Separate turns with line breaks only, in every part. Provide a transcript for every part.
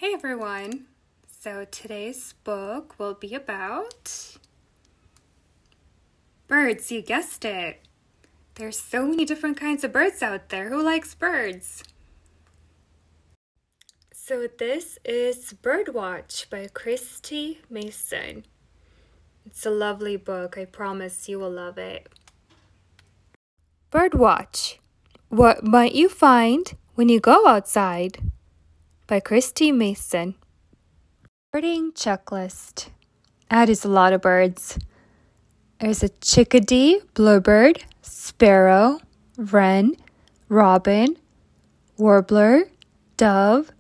Hey everyone! So today's book will be about birds, you guessed it. There's so many different kinds of birds out there. Who likes birds? So this is Birdwatch by Christy Mason. It's a lovely book. I promise you will love it. Birdwatch. What might you find when you go outside? By Christy Mason. Birding checklist. That is a lot of birds. There's a chickadee, bluebird, sparrow, wren, robin, warbler, dove,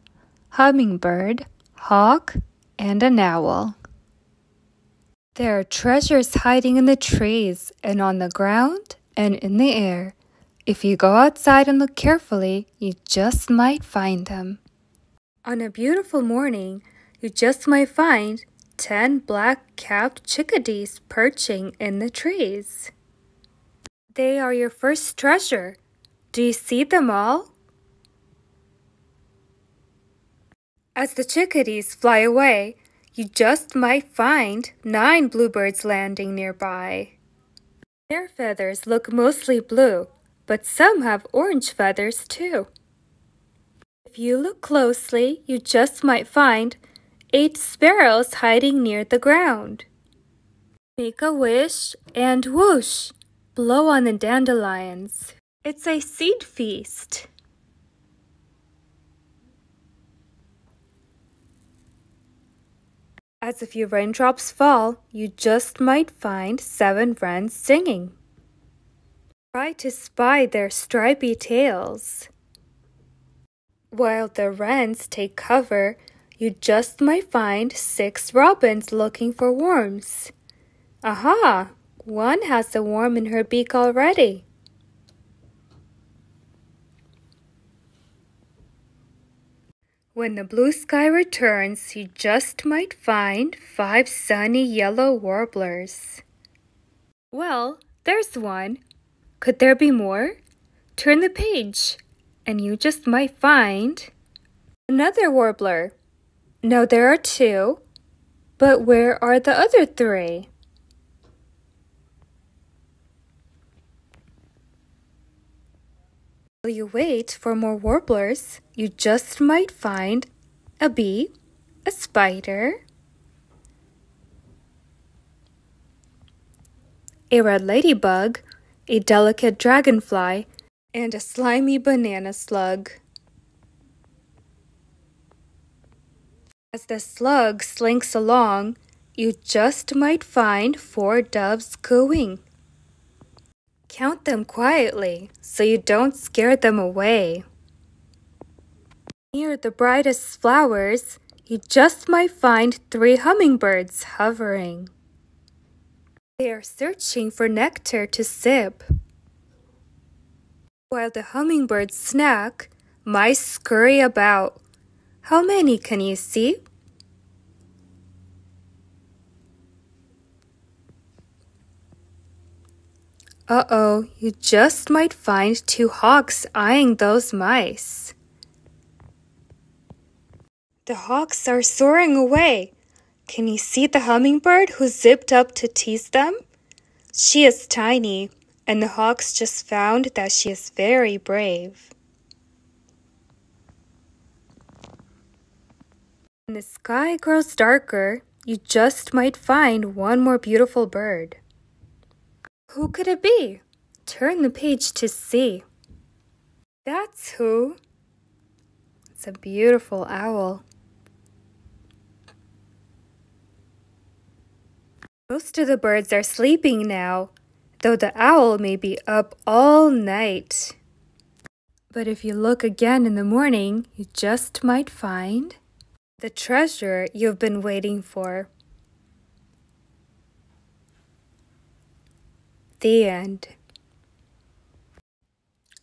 hummingbird, hawk, and an owl. There are treasures hiding in the trees and on the ground and in the air. If you go outside and look carefully, you just might find them. On a beautiful morning, you just might find 10 black-capped chickadees perching in the trees. They are your first treasure. Do you see them all? As the chickadees fly away, you just might find 9 bluebirds landing nearby. Their feathers look mostly blue, but some have orange feathers too. If you look closely, you just might find 8 sparrows hiding near the ground. Make a wish and whoosh, blow on the dandelions. It's a seed feast. As a few raindrops fall, you just might find 7 wrens singing. Try to spy their stripy tails. While the wrens take cover, you just might find 6 robins looking for worms. Aha! One has a worm in her beak already. When the blue sky returns, you just might find 5 sunny yellow warblers. Well, there's one. Could there be more? Turn the page, and you just might find another warbler. No, there are 2, but where are the other 3? While you wait for more warblers, you just might find a bee, a spider, a red ladybug, a delicate dragonfly, and a slimy banana slug. As the slug slinks along, you just might find 4 doves cooing. Count them quietly so you don't scare them away. Near the brightest flowers, you just might find 3 hummingbirds hovering. They are searching for nectar to sip. While the hummingbirds snack, mice scurry about. How many can you see? Uh-oh, you just might find 2 hawks eyeing those mice. The hawks are soaring away. Can you see the hummingbird who zipped up to tease them? She is tiny, and the hawks just found that she is very brave. When the sky grows darker, you just might find one more beautiful bird. Who could it be? Turn the page to see. That's who. It's a beautiful owl. Most of the birds are sleeping now, though the owl may be up all night. But if you look again in the morning, you just might find the treasure you've been waiting for. The end.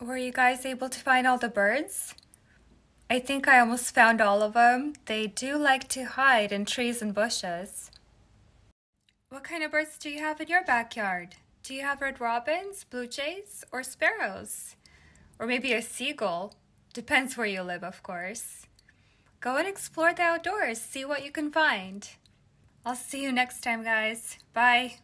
Were you guys able to find all the birds? I think I almost found all of them. They do like to hide in trees and bushes. What kind of birds do you have in your backyard? Do you have red robins, blue jays, or sparrows? Or maybe a seagull? Depends where you live, of course. go and explore the outdoors, see what you can find. I'll see you next time, guys. Bye.